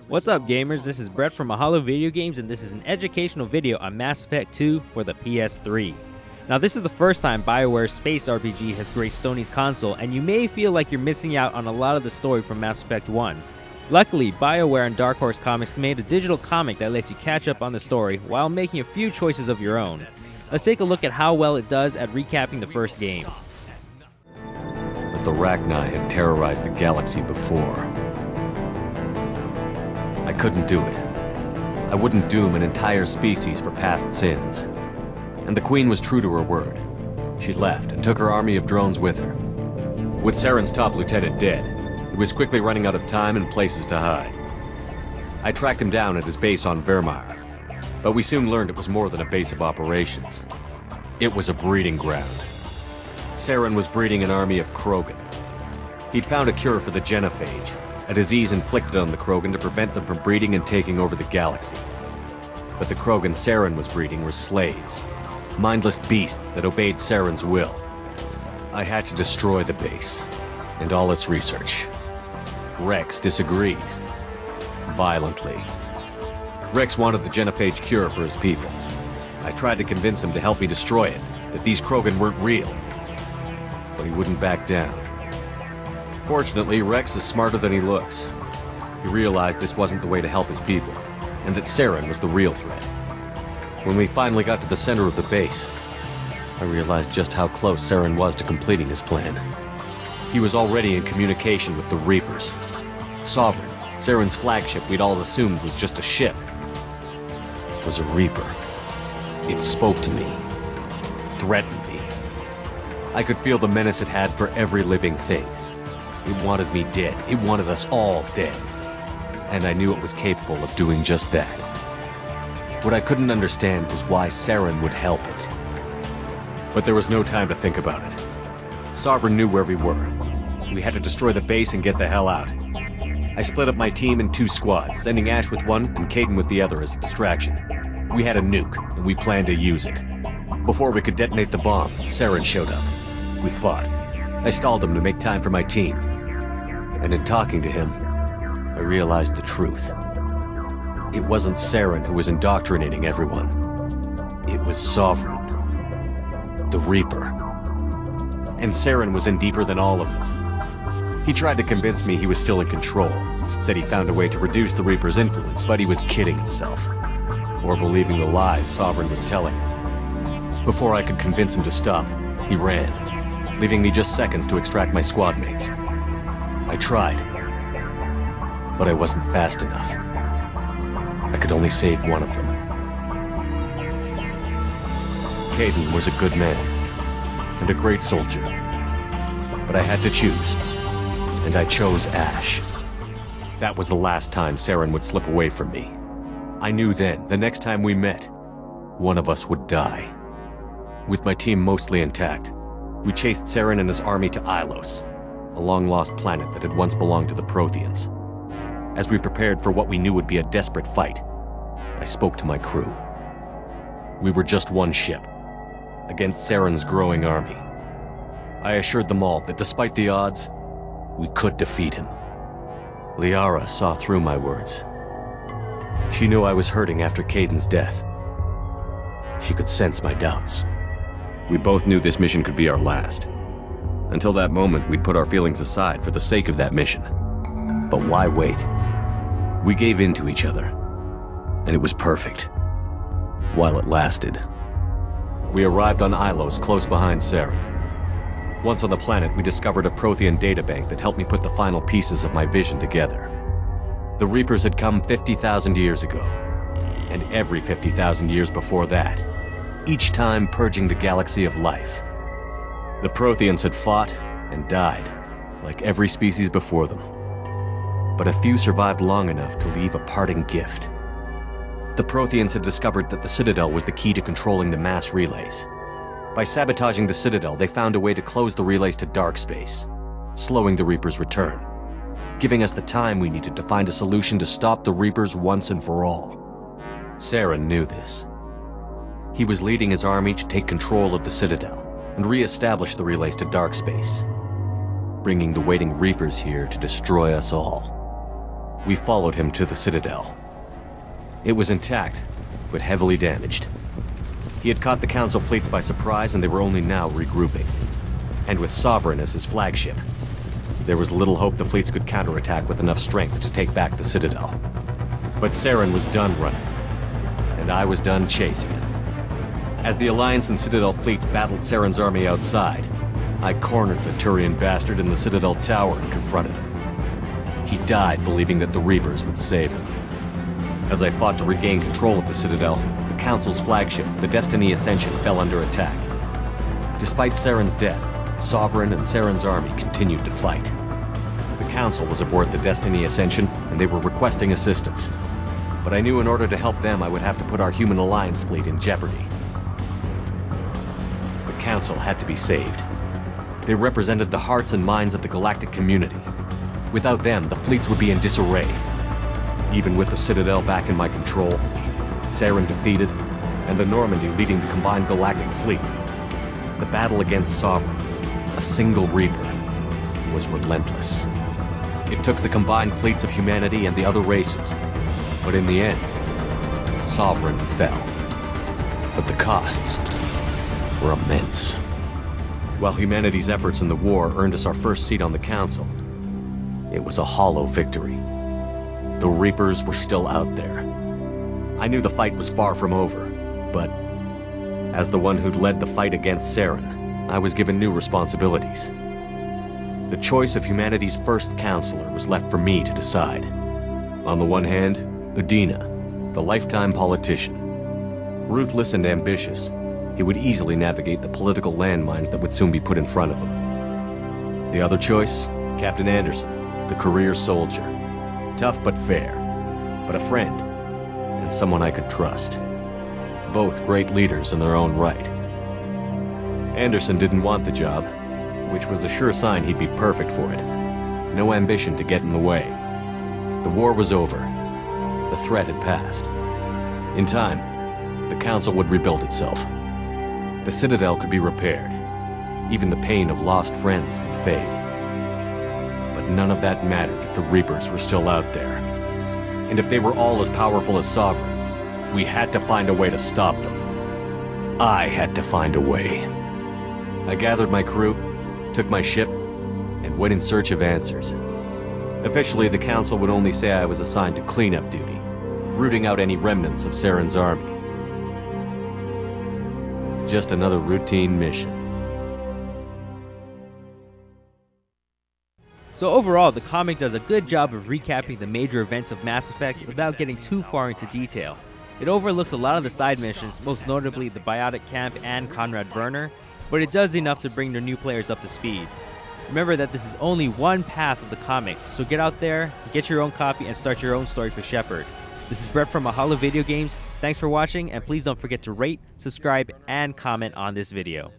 What's up, gamers? This is Brett from Mahalo Video Games, and this is an educational video on Mass Effect 2 for the PS3. Now, this is the first time BioWare's space RPG has graced Sony's console, and you may feel like you're missing out on a lot of the story from Mass Effect 1. Luckily, BioWare and Dark Horse Comics made a digital comic that lets you catch up on the story while making a few choices of your own. Let's take a look at how well it does at recapping the first game. But the Rachni had terrorized the galaxy before. I couldn't do it. I wouldn't doom an entire species for past sins. And the Queen was true to her word. She left and took her army of drones with her. With Saren's top lieutenant dead, he was quickly running out of time and places to hide. I tracked him down at his base on Vermeer, but we soon learned it was more than a base of operations. It was a breeding ground. Saren was breeding an army of Krogan. He'd found a cure for the genophage, a disease inflicted on the Krogan to prevent them from breeding and taking over the galaxy. But the Krogan Saren was breeding were slaves, mindless beasts that obeyed Saren's will. I had to destroy the base, and all its research. Rex disagreed. Violently. Rex wanted the genophage cure for his people. I tried to convince him to help me destroy it, that these Krogan weren't real. But he wouldn't back down. Fortunately, Rex is smarter than he looks. He realized this wasn't the way to help his people, and that Saren was the real threat. When we finally got to the center of the base, I realized just how close Saren was to completing his plan. He was already in communication with the Reapers. Sovereign, Saren's flagship we'd all assumed was just a ship, was a Reaper. It spoke to me, threatened me. I could feel the menace it had for every living thing. It wanted me dead. It wanted us all dead. And I knew it was capable of doing just that. What I couldn't understand was why Saren would help it. But there was no time to think about it. Sovereign knew where we were. We had to destroy the base and get the hell out. I split up my team in 2 squads, sending Ash with one and Kaidan with the other as a distraction. We had a nuke, and we planned to use it. Before we could detonate the bomb, Saren showed up. We fought. I stalled him to make time for my team. And in talking to him, I realized the truth. It wasn't Saren who was indoctrinating everyone. It was Sovereign. The Reaper. And Saren was in deeper than all of them. He tried to convince me he was still in control, said he found a way to reduce the Reaper's influence, but he was kidding himself. Or believing the lies Sovereign was telling him. Before I could convince him to stop, he ran, leaving me just seconds to extract my squad mates. I tried, but I wasn't fast enough. I could only save one of them. Kaidan was a good man, and a great soldier. But I had to choose, and I chose Ash. That was the last time Saren would slip away from me. I knew then, the next time we met, one of us would die. With my team mostly intact, we chased Saren and his army to Ilos, a long-lost planet that had once belonged to the Protheans. As we prepared for what we knew would be a desperate fight, I spoke to my crew. We were just one ship, against Saren's growing army. I assured them all that despite the odds, we could defeat him. Liara saw through my words. She knew I was hurting after Kaidan's death. She could sense my doubts. We both knew this mission could be our last. Until that moment, we'd put our feelings aside for the sake of that mission. But why wait? We gave in to each other, and it was perfect. While it lasted. We arrived on Ilos, close behind Saren. Once on the planet, we discovered a Prothean databank that helped me put the final pieces of my vision together. The Reapers had come 50,000 years ago, and every 50,000 years before that, each time purging the galaxy of life. The Protheans had fought and died, like every species before them. But a few survived long enough to leave a parting gift. The Protheans had discovered that the Citadel was the key to controlling the mass relays. By sabotaging the Citadel, they found a way to close the relays to dark space, slowing the Reapers' return, giving us the time we needed to find a solution to stop the Reapers once and for all. Saren knew this. He was leading his army to take control of the Citadel and re-establish the relays to dark space, bringing the waiting Reapers here to destroy us all. We followed him to the Citadel. It was intact, but heavily damaged. He had caught the Council fleets by surprise, and they were only now regrouping. And with Sovereign as his flagship, there was little hope the fleets could counterattack with enough strength to take back the Citadel. But Saren was done running, and I was done chasing him. As the Alliance and Citadel fleets battled Saren's army outside, I cornered the Turian bastard in the Citadel tower and confronted him. He died believing that the Reapers would save him. As I fought to regain control of the Citadel, the Council's flagship, the Destiny Ascension, fell under attack. Despite Saren's death, Sovereign and Saren's army continued to fight. The Council was aboard the Destiny Ascension, and they were requesting assistance. But I knew in order to help them, I would have to put our human Alliance fleet in jeopardy. The Council had to be saved. They represented the hearts and minds of the galactic community. Without them, the fleets would be in disarray. Even with the Citadel back in my control, Saren defeated, and the Normandy leading the combined galactic fleet, the battle against Sovereign, a single Reaper, was relentless. It took the combined fleets of humanity and the other races, but in the end, Sovereign fell. But the costs were immense. While humanity's efforts in the war earned us our first seat on the Council, it was a hollow victory. The Reapers were still out there. I knew the fight was far from over, but as the one who'd led the fight against Saren, I was given new responsibilities. The choice of humanity's first counselor was left for me to decide. On the one hand, Udina, the lifetime politician. Ruthless and ambitious, he would easily navigate the political landmines that would soon be put in front of him. The other choice, Captain Anderson, the career soldier. Tough but fair, but a friend, and someone I could trust. Both great leaders in their own right. Anderson didn't want the job, which was a sure sign he'd be perfect for it. No ambition to get in the way. The war was over. The threat had passed. In time, the Council would rebuild itself. The Citadel could be repaired. Even the pain of lost friends would fade. But none of that mattered if the Reapers were still out there. And if they were all as powerful as Sovereign, we had to find a way to stop them. I had to find a way. I gathered my crew, took my ship, and went in search of answers. Officially, the Council would only say I was assigned to cleanup duty, rooting out any remnants of Saren's army. Just another routine mission. So overall, the comic does a good job of recapping the major events of Mass Effect without getting too far into detail. It overlooks a lot of the side missions, most notably the Biotic Camp and Conrad Werner, but it does enough to bring the new players up to speed. Remember that this is only one path of the comic, so get out there, get your own copy, and start your own story for Shepard. This is Brett from Mahalo Video Games. Thanks for watching, and please don't forget to rate, subscribe, and comment on this video.